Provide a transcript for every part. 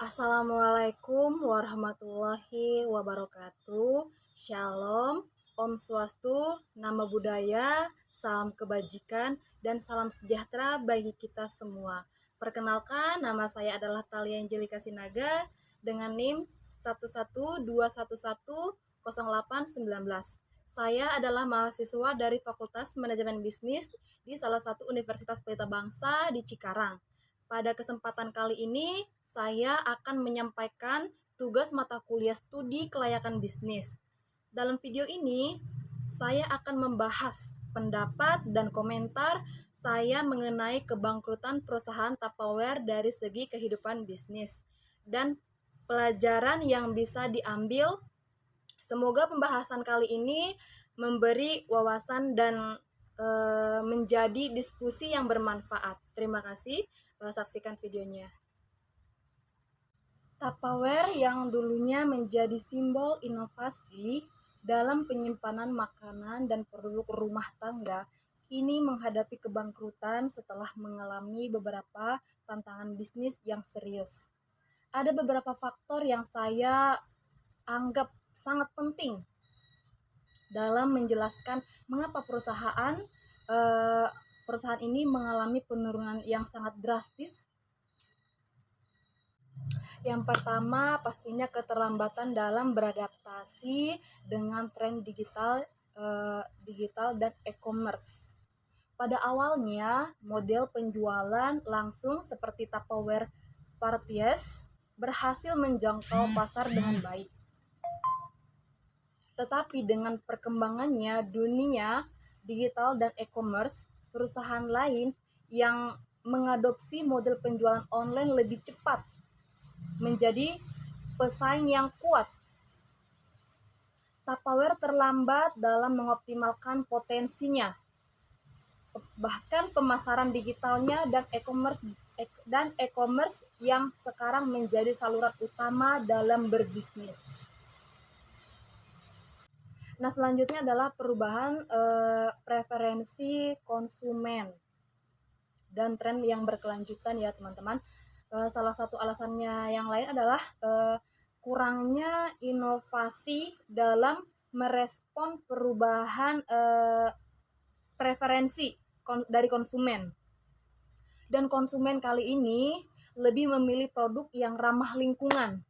Assalamualaikum warahmatullahi wabarakatuh. Shalom, Om Swastu, Nama Budaya, salam kebajikan, dan salam sejahtera bagi kita semua. Perkenalkan, nama saya adalah Thalia Angelika Sinaga dengan NIM 112110819. Saya adalah mahasiswa dari Fakultas Manajemen Bisnis di salah satu Universitas Pelita Bangsa di Cikarang. Pada kesempatan kali ini, saya akan menyampaikan tugas mata kuliah studi kelayakan bisnis. Dalam video ini, saya akan membahas pendapat dan komentar saya mengenai kebangkrutan perusahaan Tupperware dari segi kehidupan bisnis dan pelajaran yang bisa diambil. Semoga pembahasan kali ini memberi wawasan dan menjadi diskusi yang bermanfaat. Terima kasih. Saksikan videonya. Tupperware yang dulunya menjadi simbol inovasi dalam penyimpanan makanan dan produk rumah tangga, kini menghadapi kebangkrutan setelah mengalami beberapa tantangan bisnis yang serius. Ada beberapa faktor yang saya anggap sangat penting dalam menjelaskan mengapa perusahaan ini mengalami penurunan yang sangat drastis. Yang pertama, pastinya keterlambatan dalam beradaptasi dengan tren digital dan e-commerce. Pada awalnya, model penjualan langsung seperti Tupperware Parties berhasil menjangkau pasar dengan baik. Tetapi dengan perkembangannya dunia digital dan e-commerce, perusahaan lain yang mengadopsi model penjualan online lebih cepat menjadi pesaing yang kuat. Tupperware terlambat dalam mengoptimalkan potensinya. Bahkan pemasaran digitalnya dan e-commerce yang sekarang menjadi saluran utama dalam berbisnis. Nah, selanjutnya adalah perubahan preferensi konsumen dan tren yang berkelanjutan ya teman-teman. Salah satu alasannya yang lain adalah kurangnya inovasi dalam merespon perubahan preferensi dari konsumen. Dan konsumen kali ini lebih memilih produk yang ramah lingkungan.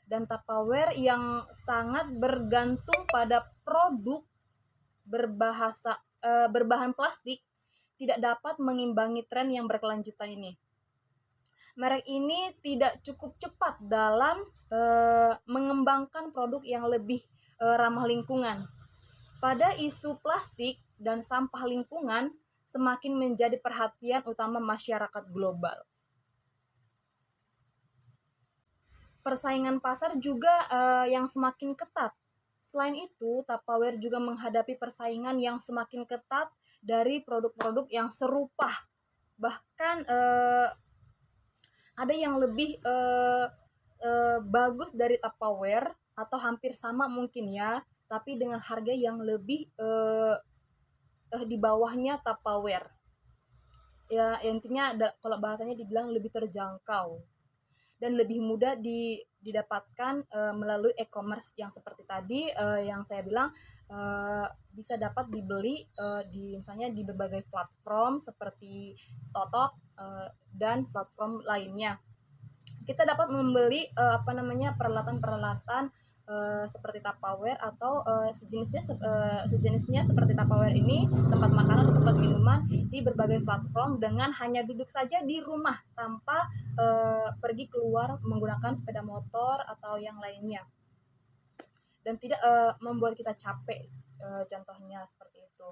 Dan Tupperware yang sangat bergantung pada produk berbahan plastik tidak dapat mengimbangi tren yang berkelanjutan ini. Merek ini tidak cukup cepat dalam mengembangkan produk yang lebih ramah lingkungan. Pada isu plastik dan sampah lingkungan semakin menjadi perhatian utama masyarakat global. Persaingan pasar juga yang semakin ketat. Selain itu, Tupperware juga menghadapi persaingan yang semakin ketat dari produk-produk yang serupa. Bahkan ada yang lebih bagus dari Tupperware atau hampir sama mungkin ya, tapi dengan harga yang lebih di bawahnya Tupperware. Ya intinya kalau bahasanya dibilang lebih terjangkau dan lebih mudah didapatkan melalui e-commerce yang seperti tadi yang saya bilang bisa dapat dibeli misalnya di berbagai platform seperti Totok dan platform lainnya. Kita dapat membeli peralatan-peralatan seperti Tupperware atau sejenisnya seperti Tupperware ini, tempat makanan atau tempat minuman di berbagai platform dengan hanya duduk saja di rumah tanpa pergi keluar menggunakan sepeda motor atau yang lainnya, dan tidak membuat kita capek, contohnya seperti itu.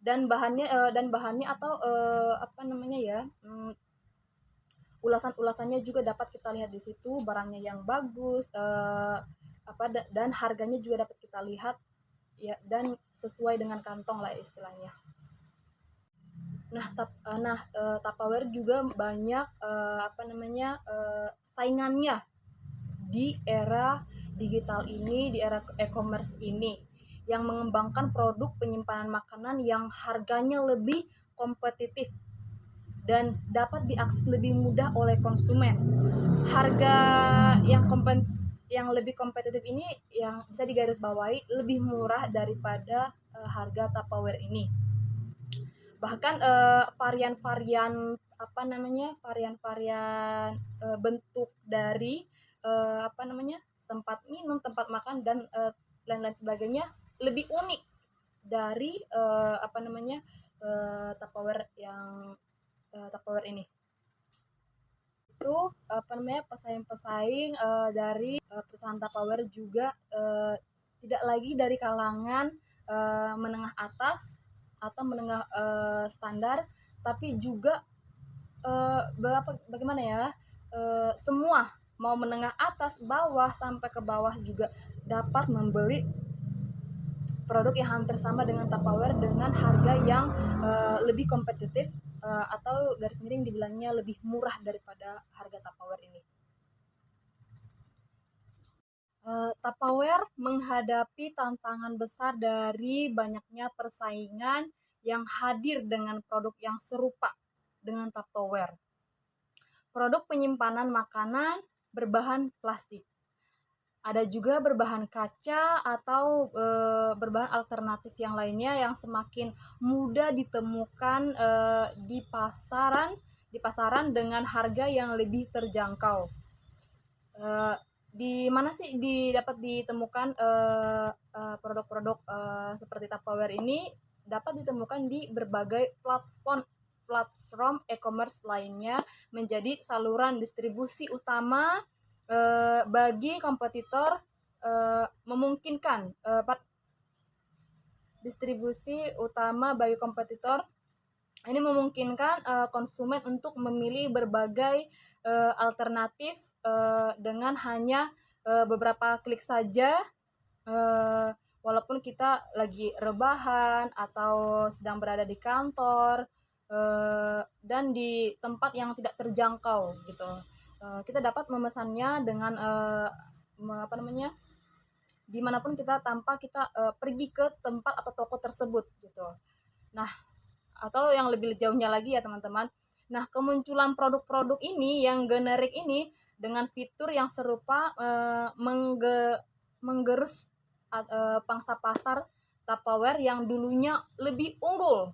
Dan bahannya atau ulasannya juga dapat kita lihat di situ, barangnya yang bagus, dan harganya juga dapat kita lihat ya, dan sesuai dengan kantong lah istilahnya. Tupperware juga banyak saingannya di era digital ini, di era e-commerce ini, yang mengembangkan produk penyimpanan makanan yang harganya lebih kompetitif dan dapat diakses lebih mudah oleh konsumen. Harga yang lebih kompetitif ini yang bisa digarisbawahi lebih murah daripada harga Tupperware ini. Bahkan varian-varian varian-varian bentuk dari tempat minum, tempat makan dan lain-lain sebagainya lebih unik dari Tupperware ini. Itu pesaing-pesaing dari perusahaan Tupperware juga tidak lagi dari kalangan menengah atas atau menengah standar, tapi juga bagaimana ya, semua mau menengah atas, bawah sampai ke bawah juga dapat membeli produk yang hampir sama dengan Tupperware dengan harga yang lebih kompetitif atau garis miring dibilangnya lebih murah daripada harga Tupperware ini. Tupperware menghadapi tantangan besar dari banyaknya persaingan yang hadir dengan produk yang serupa dengan Tupperware. Produk penyimpanan makanan berbahan plastik. Ada juga berbahan kaca atau berbahan alternatif yang lainnya yang semakin mudah ditemukan di pasaran dengan harga yang lebih terjangkau. Di mana sih dapat ditemukan produk-produk seperti Tupperware ini? Dapat ditemukan di berbagai platform e-commerce lainnya, menjadi saluran distribusi utama bagi kompetitor, memungkinkan distribusi utama bagi kompetitor ini memungkinkan konsumen untuk memilih berbagai alternatif dengan hanya beberapa klik saja, walaupun kita lagi rebahan atau sedang berada di kantor dan di tempat yang tidak terjangkau gitu. Kita dapat memesannya dengan dimanapun kita tanpa kita pergi ke tempat atau toko tersebut gitu. Nah, atau yang lebih jauhnya lagi ya teman-teman. Nah, kemunculan produk-produk ini yang generik ini dengan fitur yang serupa menggerus pangsa pasar Tupperware yang dulunya lebih unggul.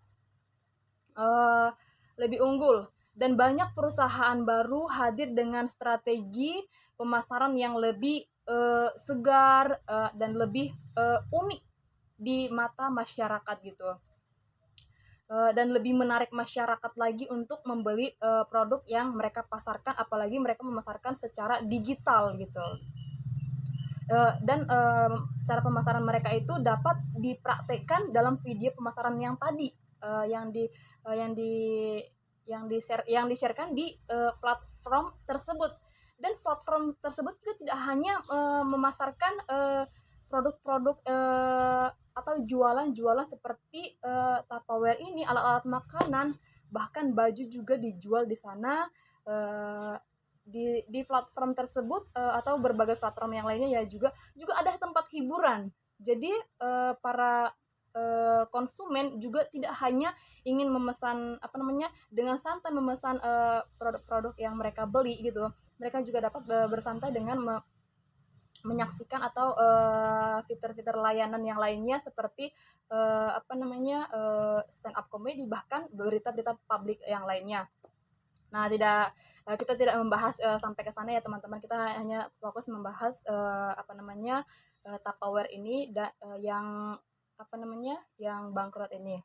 Dan banyak perusahaan baru hadir dengan strategi pemasaran yang lebih segar dan lebih unik di mata masyarakat gitu. Dan lebih menarik masyarakat lagi untuk membeli produk yang mereka pasarkan, apalagi mereka memasarkan secara digital gitu. Dan cara pemasaran mereka itu dapat dipraktekkan dalam video pemasaran yang tadi yang di-sharekan di platform tersebut. Dan platform tersebut juga tidak hanya memasarkan produk-produk atau jualan-jualan seperti Tupperware ini, alat-alat makanan, bahkan baju juga dijual di sana di platform tersebut atau berbagai platform yang lainnya ya juga ada tempat hiburan. Jadi para konsumen juga tidak hanya ingin memesan dengan santai memesan produk-produk yang mereka beli gitu. Mereka juga dapat bersantai dengan menyaksikan atau fitur-fitur layanan yang lainnya seperti stand up comedy, bahkan berita-berita publik yang lainnya. Nah, kita tidak membahas sampai ke sana ya teman-teman. Kita hanya fokus membahas Tupperware ini yang bangkrut ini.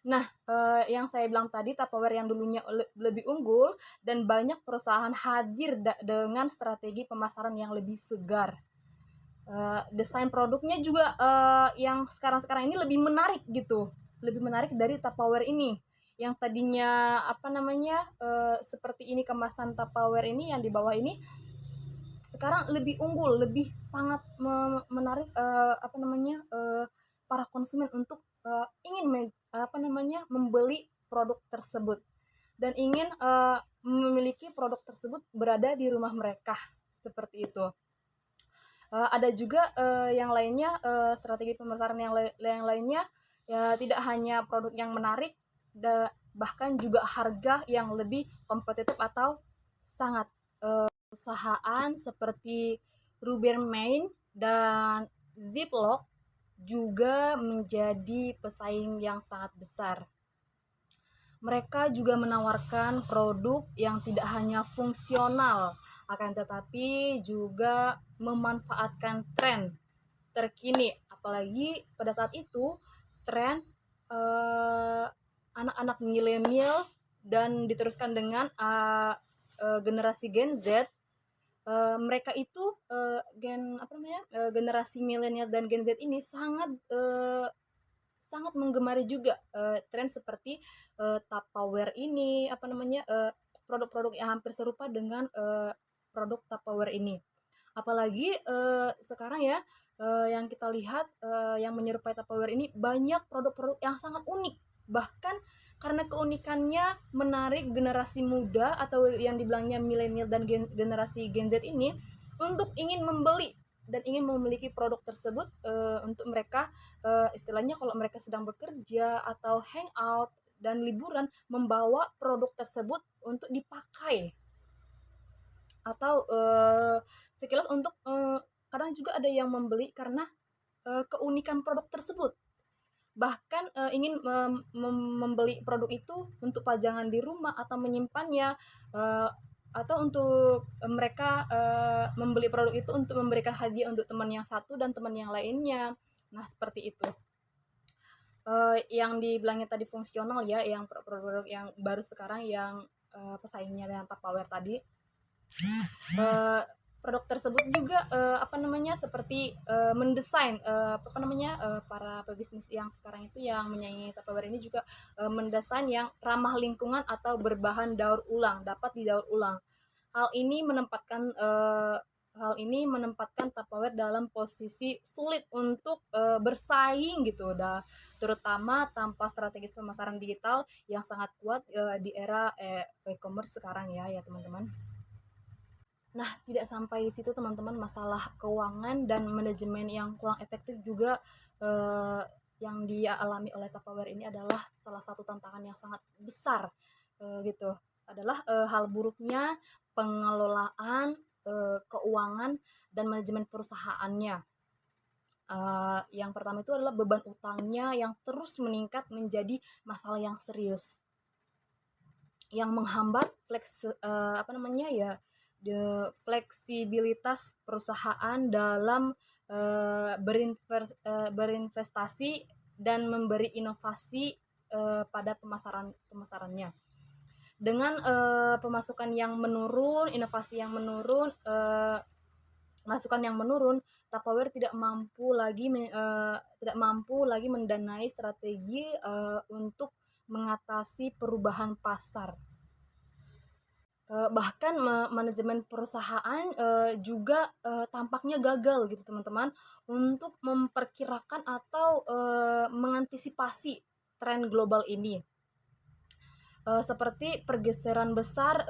Nah, yang saya bilang tadi, Tupperware yang dulunya lebih unggul dan banyak perusahaan hadir dengan strategi pemasaran yang lebih segar. Desain produknya juga yang sekarang-sekarang ini lebih menarik gitu, lebih menarik dari Tupperware ini. Yang tadinya seperti ini kemasan Tupperware ini yang di bawah ini, sekarang lebih unggul, lebih sangat menarik para konsumen untuk ingin membeli produk tersebut dan ingin memiliki produk tersebut berada di rumah mereka seperti itu. Ada juga yang lainnya strategi pemasaran yang lainnya ya, tidak hanya produk yang menarik bahkan juga harga yang lebih kompetitif atau sangat perusahaan seperti Rubbermaid dan Ziploc juga menjadi pesaing yang sangat besar. Mereka juga menawarkan produk yang tidak hanya fungsional, akan tetapi juga memanfaatkan tren terkini. Apalagi pada saat itu tren eh, anak-anak milenial dan diteruskan dengan generasi Gen Z. Mereka itu generasi milenial dan Gen Z ini sangat menggemari juga tren seperti Tupperware ini, produk-produk yang hampir serupa dengan produk Tupperware ini. Apalagi sekarang ya, yang kita lihat yang menyerupai Tupperware ini banyak produk-produk yang sangat unik. Bahkan karena keunikannya menarik generasi muda atau yang dibilangnya milenial dan generasi Gen Z ini untuk ingin membeli dan ingin memiliki produk tersebut untuk mereka istilahnya kalau mereka sedang bekerja atau hangout dan liburan membawa produk tersebut untuk dipakai atau sekilas untuk kadang juga ada yang membeli karena keunikan produk tersebut, bahkan ingin membeli produk itu untuk pajangan di rumah atau menyimpannya, atau untuk mereka membeli produk itu untuk memberikan hadiah untuk teman yang satu dan teman yang lainnya. Nah, seperti itu. Yang dibilangnya tadi fungsional ya, yang produk yang baru sekarang yang pesaingnya dengan Tupperware tadi. Produk tersebut juga seperti mendesain para pebisnis yang sekarang itu yang menyaingi Tupperware ini juga mendesain yang ramah lingkungan atau berbahan daur ulang, dapat didaur ulang. Hal ini menempatkan Tupperware dalam posisi sulit untuk bersaing gitu, terutama tanpa strategis pemasaran digital yang sangat kuat di era e-commerce sekarang ya teman-teman. Nah, tidak sampai di situ teman-teman, masalah keuangan dan manajemen yang kurang efektif juga yang dialami oleh Tupperware ini adalah salah satu tantangan yang sangat besar gitu. Adalah hal buruknya pengelolaan keuangan dan manajemen perusahaannya. Yang pertama itu adalah beban utangnya yang terus meningkat menjadi masalah yang serius, yang menghambat fleksibilitas perusahaan dalam berinvestasi dan memberi inovasi pada pemasarannya. Dengan pemasukan yang menurun, inovasi yang menurun, masukan yang menurun, Tupperware tidak mampu lagi mendanai strategi untuk mengatasi perubahan pasar. Bahkan manajemen perusahaan juga tampaknya gagal gitu teman-teman untuk memperkirakan atau mengantisipasi tren global ini, seperti pergeseran besar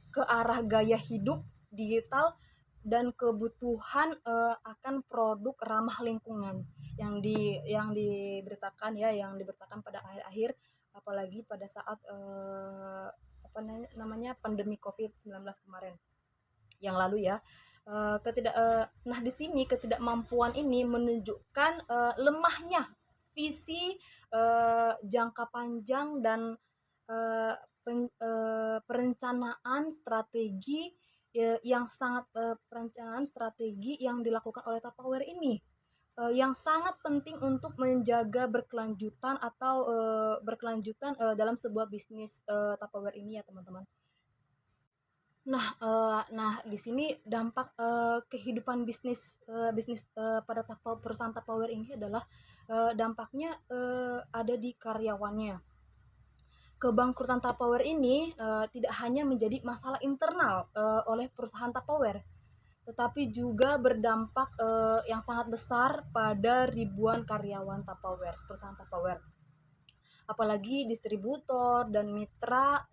ke arah gaya hidup digital dan kebutuhan akan produk ramah lingkungan yang diberitakan pada akhir-akhir, apalagi pada saat pandemi COVID-19 kemarin yang lalu ya. Nah, di sini ketidakmampuan ini menunjukkan lemahnya visi jangka panjang dan perencanaan strategi yang dilakukan oleh Tupperware ini, yang sangat penting untuk menjaga berkelanjutan dalam sebuah bisnis Tupperware ini ya teman-teman. Nah, di sini dampak kehidupan bisnis pada perusahaan Tupperware ini adalah dampaknya ada di karyawannya. Kebangkrutan Tupperware ini tidak hanya menjadi masalah internal oleh perusahaan Tupperware, tetapi juga berdampak yang sangat besar pada ribuan karyawan perusahaan Tupperware. Apalagi distributor dan mitra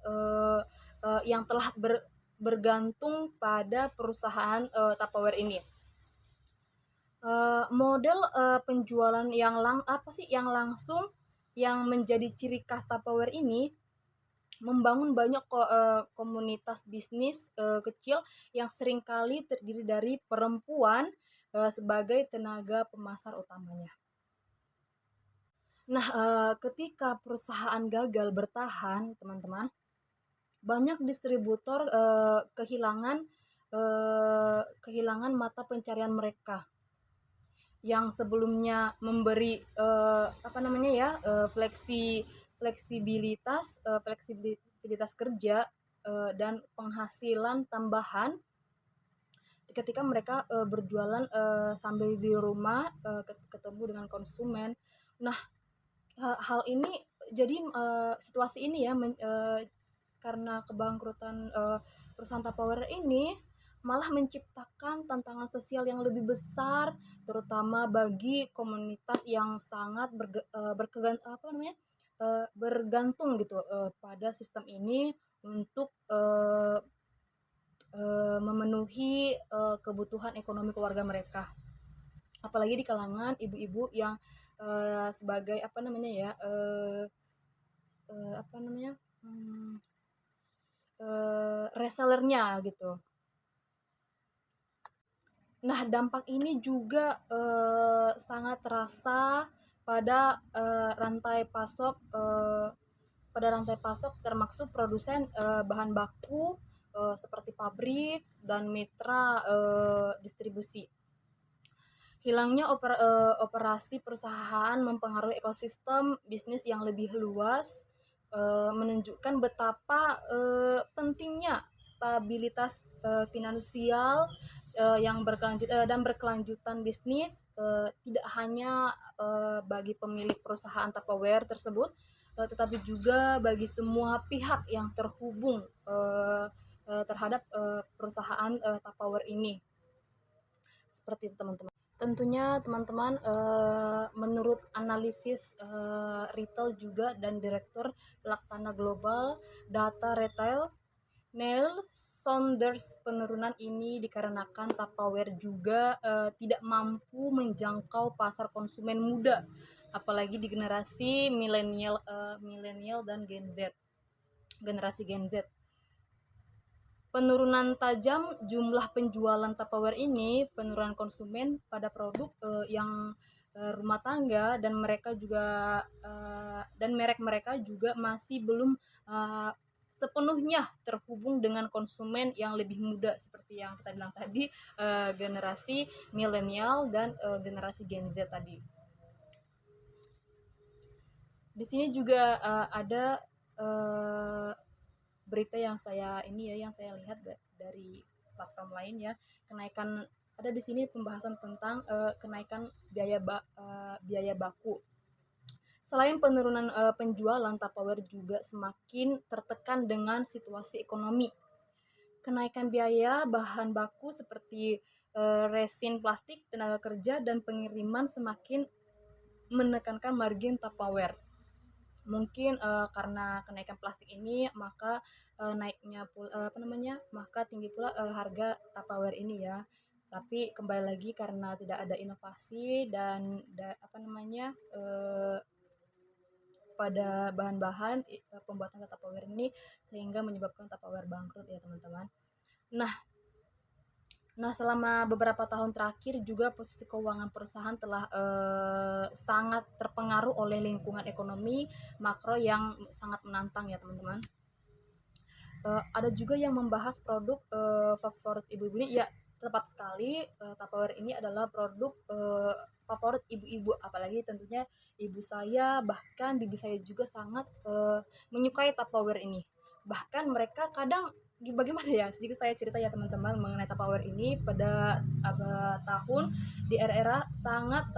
yang telah bergantung pada perusahaan Tupperware ini. Model penjualan yang langsung yang menjadi ciri khas Tupperware ini membangun banyak komunitas bisnis kecil yang seringkali terdiri dari perempuan sebagai tenaga pemasar utamanya. Nah, ketika perusahaan gagal bertahan, teman-teman, banyak distributor kehilangan mata pencarian mereka yang sebelumnya memberi fleksibilitas kerja dan penghasilan tambahan ketika mereka berjualan sambil di rumah ketemu dengan konsumen. Nah, hal ini jadi situasi ini ya karena kebangkrutan perusahaan Tupperware ini malah menciptakan tantangan sosial yang lebih besar, terutama bagi komunitas yang sangat bergantung gitu pada sistem ini untuk memenuhi kebutuhan ekonomi keluarga mereka. Apalagi di kalangan ibu-ibu yang sebagai resellernya gitu. Nah, dampak ini juga sangat terasa pada rantai pasok termasuk produsen bahan baku seperti pabrik dan mitra distribusi. Hilangnya operasi perusahaan mempengaruhi ekosistem bisnis yang lebih luas, menunjukkan betapa pentingnya stabilitas finansial yang berkelanjutan bisnis tidak hanya bagi pemilik perusahaan Tupperware tersebut, tetapi juga bagi semua pihak yang terhubung terhadap perusahaan Tupperware ini. Seperti itu, teman-teman. Tentunya teman-teman menurut analisis retail juga dan Direktur Pelaksana Global Data Retail Neil Saunders, penurunan ini dikarenakan Tupperware juga tidak mampu menjangkau pasar konsumen muda, apalagi di generasi milenial dan generasi Gen Z. Penurunan tajam jumlah penjualan Tupperware ini, penurunan konsumen pada produk yang rumah tangga dan mereka juga dan merek mereka juga masih belum sepenuhnya terhubung dengan konsumen yang lebih muda seperti yang kita bilang tadi, generasi milenial dan generasi Gen Z tadi. Di sini juga ada berita yang saya lihat dari platform lain ya, kenaikan ada di sini pembahasan tentang kenaikan biaya baku. Selain penurunan penjualan, Tupperware juga semakin tertekan dengan situasi ekonomi. Kenaikan biaya bahan baku seperti resin plastik, tenaga kerja, dan pengiriman semakin menekankan margin Tupperware. Mungkin karena kenaikan plastik ini maka maka tinggi pula harga Tupperware ini ya. Tapi kembali lagi karena tidak ada inovasi dan pada bahan-bahan pembuatan Tupperware ini sehingga menyebabkan Tupperware bangkrut ya teman-teman. Nah, selama beberapa tahun terakhir juga posisi keuangan perusahaan telah sangat terpengaruh oleh lingkungan ekonomi makro yang sangat menantang ya teman-teman. Ada juga yang membahas produk favorit ibu-ibu ini, ya tepat sekali, Tupperware ini adalah produk favorit ibu-ibu, apalagi tentunya ibu saya, bahkan bibi saya juga sangat menyukai Tupperware ini. Bahkan mereka kadang bagaimana ya, sedikit saya cerita ya teman-teman mengenai Tupperware ini. Pada tahun di era sangat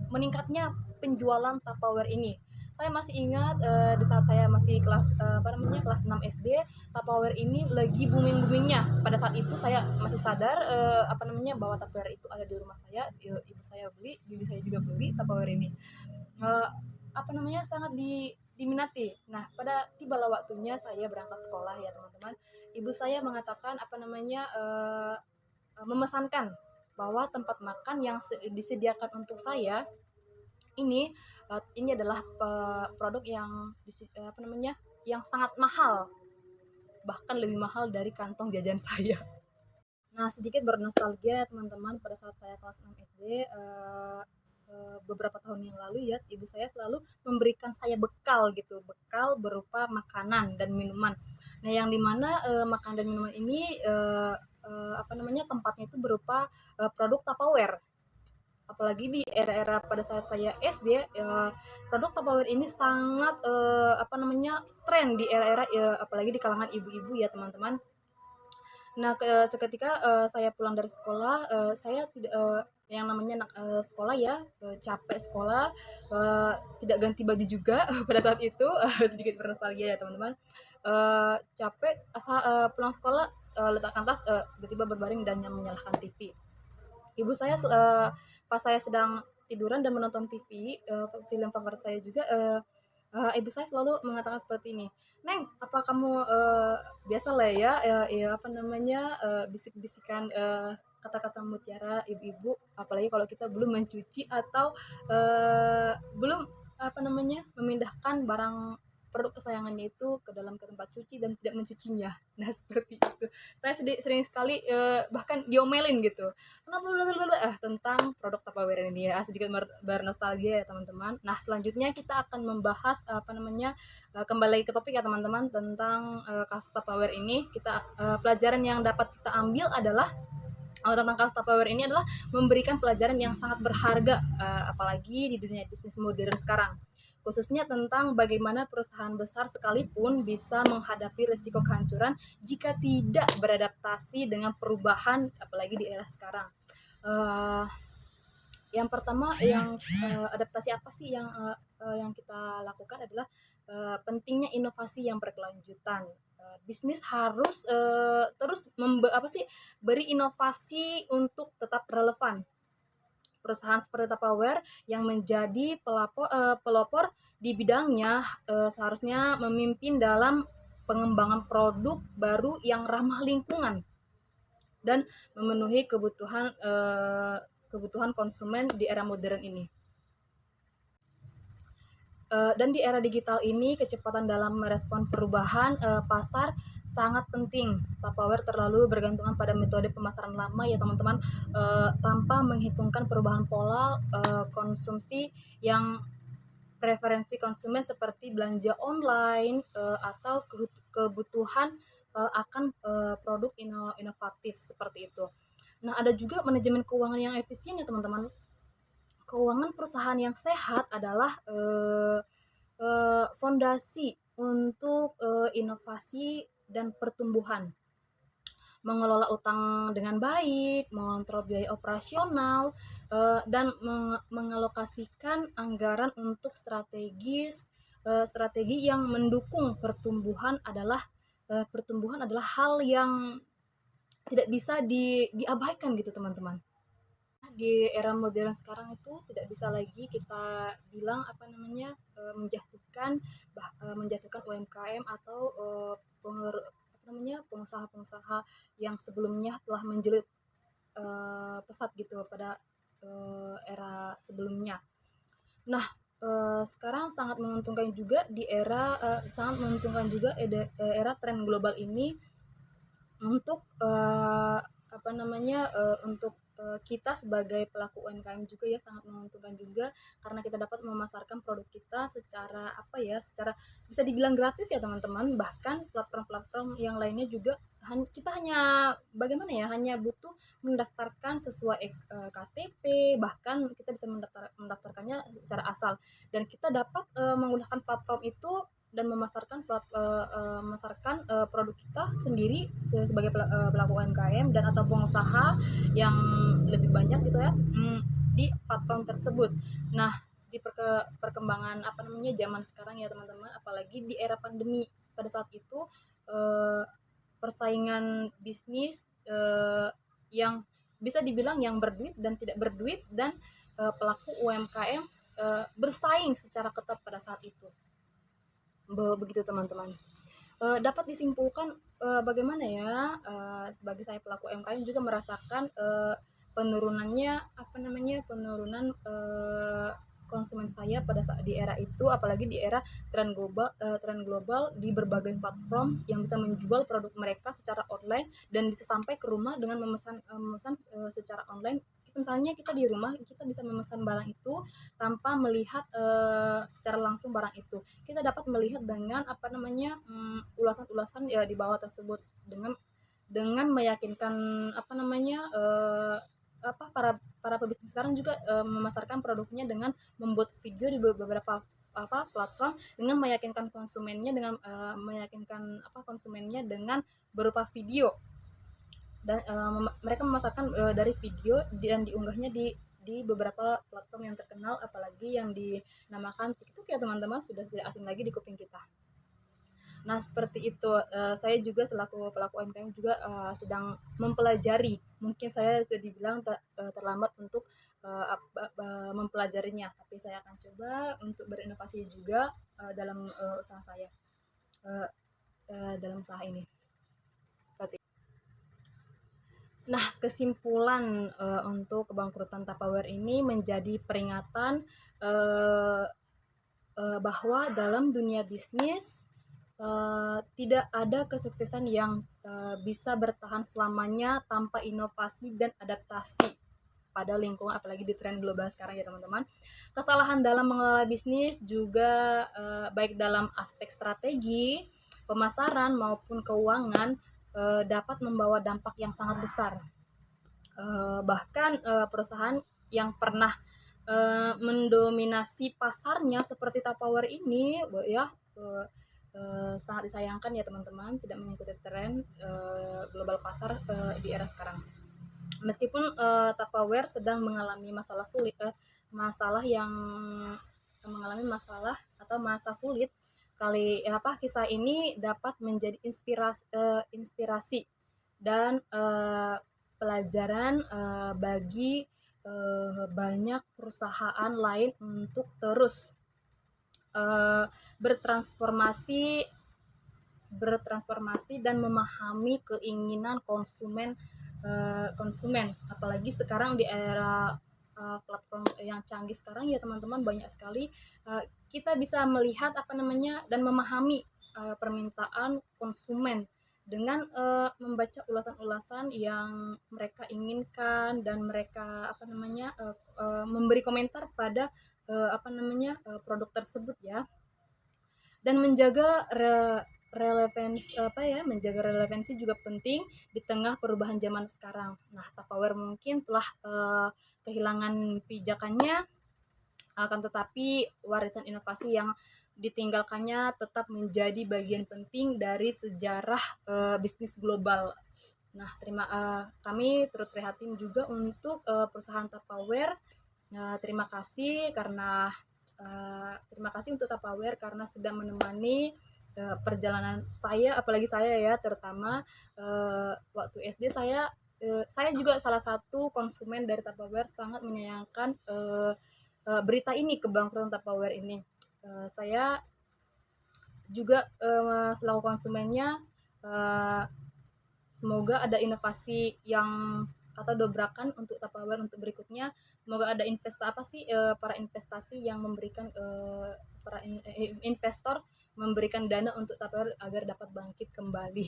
meningkatnya penjualan Tupperware ini. Saya masih ingat di saat saya masih kelas 6 SD, Tupperware ini lagi booming-boomingnya. Pada saat itu saya masih sadar bahwa Tupperware itu ada di rumah saya, ibu saya beli, bibi saya juga beli Tupperware ini. Sangat diminati. Nah, pada tibalah waktunya saya berangkat sekolah ya teman-teman. Ibu saya mengatakan memesankan bahwa tempat makan yang disediakan untuk saya ini adalah produk yang yang sangat mahal, bahkan lebih mahal dari kantong jajan saya. Nah, sedikit bernostalgia teman-teman, pada saat saya kelas 6 SD, beberapa tahun yang lalu ya, ibu saya selalu memberikan saya bekal gitu, bekal berupa makanan dan minuman. Nah, yang dimana makanan dan minuman ini tempatnya itu berupa produk Tupperware. Apalagi di era-era pada saat saya SD, produk Tupperware ini sangat tren di era-era apalagi di kalangan ibu-ibu ya teman-teman. Nah, seketika saya pulang dari sekolah, saya tidak yang namanya anak sekolah ya, capek sekolah, tidak ganti baju juga pada saat itu, sedikit bernostalgia ya teman-teman. Capek pulang sekolah, letakkan tas, tiba-tiba berbaring dan menyalakan TV. Ibu saya pas saya sedang tiduran dan menonton TV, film favorit saya juga, ibu saya selalu mengatakan seperti ini, "Neng, apa kamu biasa lah ya, bisik-bisikan kata-kata mutiara ibu-ibu, apalagi kalau kita belum mencuci atau belum memindahkan barang produk kesayangannya itu ke tempat cuci dan tidak mencucinya." Nah, seperti itu. Saya sering sekali bahkan diomelin gitu. Kenapa tentang produk Tupperware ini ya, sedikit bernostalgia ya teman-teman. Nah, selanjutnya kita akan membahas kembali ke topik ya teman-teman, tentang kasus Tupperware ini. Pelajaran yang dapat kita ambil adalah tentang kasus Tupperware ini adalah memberikan pelajaran yang sangat berharga, apalagi di dunia bisnis modern sekarang, khususnya tentang bagaimana perusahaan besar sekalipun bisa menghadapi risiko kehancuran jika tidak beradaptasi dengan perubahan, apalagi di era sekarang. Yang pertama, adaptasi apa sih yang kita lakukan adalah pentingnya inovasi yang berkelanjutan. Bisnis harus terus beri inovasi untuk tetap relevan. Perusahaan seperti Tupperware yang menjadi pelopor di bidangnya seharusnya memimpin dalam pengembangan produk baru yang ramah lingkungan dan memenuhi kebutuhan konsumen di era modern ini. Dan di era digital ini, kecepatan dalam merespon perubahan pasar sangat penting. Tupperware terlalu bergantungan pada metode pemasaran lama ya teman-teman, tanpa menghitungkan perubahan pola konsumsi yang preferensi konsumen seperti belanja online atau kebutuhan akan produk inovatif seperti itu. Nah, ada juga manajemen keuangan yang efisien ya teman-teman. Keuangan perusahaan yang sehat adalah fondasi untuk inovasi dan pertumbuhan. Mengelola utang dengan baik, mengontrol biaya operasional, dan mengalokasikan anggaran untuk strategi yang mendukung pertumbuhan adalah hal yang tidak bisa diabaikan gitu teman-teman. Di era modern sekarang itu tidak bisa lagi kita bilang menjatuhkan UMKM atau pengusaha-pengusaha yang sebelumnya telah menjelit pesat gitu pada era sebelumnya. Nah, sekarang sangat menguntungkan juga era tren global ini untuk untuk kita sebagai pelaku UMKM juga ya, sangat menguntungkan juga karena kita dapat memasarkan produk kita secara secara bisa dibilang gratis ya teman-teman. Bahkan platform-platform yang lainnya juga kita hanya hanya butuh mendaftarkan sesuai KTP, bahkan kita bisa mendaftarkannya secara asal dan kita dapat menggunakan platform itu dan memasarkan produk kita sendiri sebagai pelaku UMKM dan atau pengusaha yang lebih banyak gitu ya di platform tersebut. Nah, di perkembangan zaman sekarang ya teman-teman, apalagi di era pandemi pada saat itu persaingan bisnis yang bisa dibilang yang berduit dan tidak berduit dan pelaku UMKM bersaing secara ketat pada saat itu. Begitu teman-teman. Dapat disimpulkan bagaimana ya, sebagai saya pelaku UMKM juga merasakan penurunannya penurunan konsumen saya pada saat di era itu, apalagi di era tren global di berbagai platform yang bisa menjual produk mereka secara online dan bisa sampai ke rumah dengan memesan secara online. Misalnya kita di rumah, kita bisa memesan barang itu tanpa melihat secara langsung barang itu. Kita dapat melihat dengan ulasan-ulasan ya di bawah tersebut, dengan meyakinkan para para pebisnis sekarang juga memasarkan produknya dengan membuat video di beberapa platform, dengan meyakinkan konsumennya dengan berupa video, dan mereka memasarkan dari video dan diunggahnya di beberapa platform yang terkenal, apalagi yang dinamakan TikTok ya teman-teman, sudah tidak asing lagi di kuping kita. Nah, seperti itu, saya juga selaku pelaku UMKM juga sedang mempelajari. Mungkin saya sudah dibilang terlambat untuk mempelajarinya, tapi saya akan coba untuk berinovasi juga dalam usaha saya, dalam usaha ini. Seperti Nah, kesimpulan untuk kebangkrutan Tupperware ini menjadi peringatan bahwa dalam dunia bisnis tidak ada kesuksesan yang bisa bertahan selamanya tanpa inovasi dan adaptasi pada lingkungan, apalagi di tren global sekarang ya teman-teman. Kesalahan dalam mengelola bisnis juga baik dalam aspek strategi, pemasaran maupun keuangan dapat membawa dampak yang sangat besar. Bahkan perusahaan yang pernah mendominasi pasarnya seperti Tupperware ini ya sangat disayangkan ya teman-teman, tidak mengikuti tren global pasar di era sekarang. Meskipun Tupperware sedang mengalami masalah yang mengalami masalah atau masa sulit, kisah ini dapat menjadi inspirasi dan pelajaran bagi banyak perusahaan lain untuk terus bertransformasi dan memahami keinginan konsumen, apalagi sekarang di era platform yang canggih sekarang ya teman-teman, banyak sekali kita bisa melihat dan memahami permintaan konsumen dengan membaca ulasan-ulasan yang mereka inginkan, dan mereka memberi komentar pada produk tersebut ya, dan menjaga relevansi juga penting di tengah perubahan zaman sekarang. Nah, Tupperware mungkin telah kehilangan pijakannya, akan tetapi warisan inovasi yang ditinggalkannya tetap menjadi bagian penting dari sejarah bisnis global. Nah, kami turut prihatin juga untuk perusahaan Tupperware. Terima kasih untuk Tupperware karena sudah menemani perjalanan saya, apalagi saya ya, terutama waktu SD saya juga salah satu konsumen dari Tupperware, sangat menyayangkan berita ini, kebangkrutan Tupperware ini. Saya juga selaku konsumennya, semoga ada inovasi yang atau dobrakan untuk Tupperware untuk berikutnya. Semoga ada para investasi yang memberikan investor memberikan dana untuk Tupperware agar dapat bangkit kembali.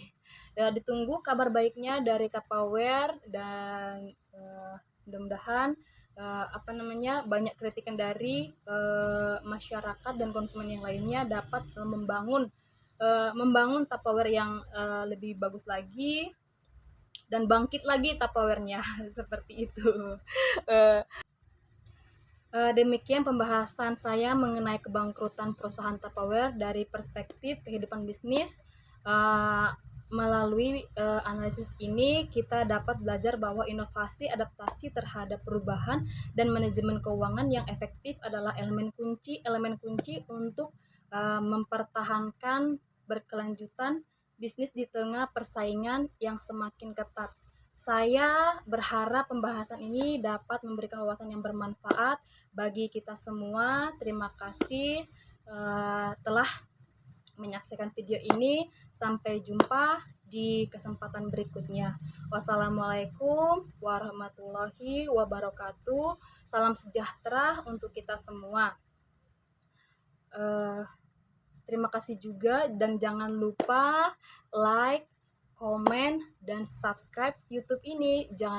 Ditunggu kabar baiknya dari Tupperware, dan mudah-mudahan banyak kritikan dari masyarakat dan konsumen yang lainnya dapat membangun Tupperware yang lebih bagus lagi dan bangkit lagi Tupperware-nya seperti itu. Demikian pembahasan saya mengenai kebangkrutan perusahaan Tupperware dari perspektif kehidupan bisnis. Melalui analisis ini kita dapat belajar bahwa inovasi, adaptasi terhadap perubahan, dan manajemen keuangan yang efektif adalah elemen kunci untuk mempertahankan berkelanjutan bisnis di tengah persaingan yang semakin ketat. Saya berharap pembahasan ini dapat memberikan wawasan yang bermanfaat bagi kita semua. Terima kasih telah menyaksikan video ini. Sampai jumpa di kesempatan berikutnya. Wassalamualaikum warahmatullahi wabarakatuh. Salam sejahtera untuk kita semua. Terima kasih juga dan jangan lupa like, komen, dan subscribe YouTube ini. Jangan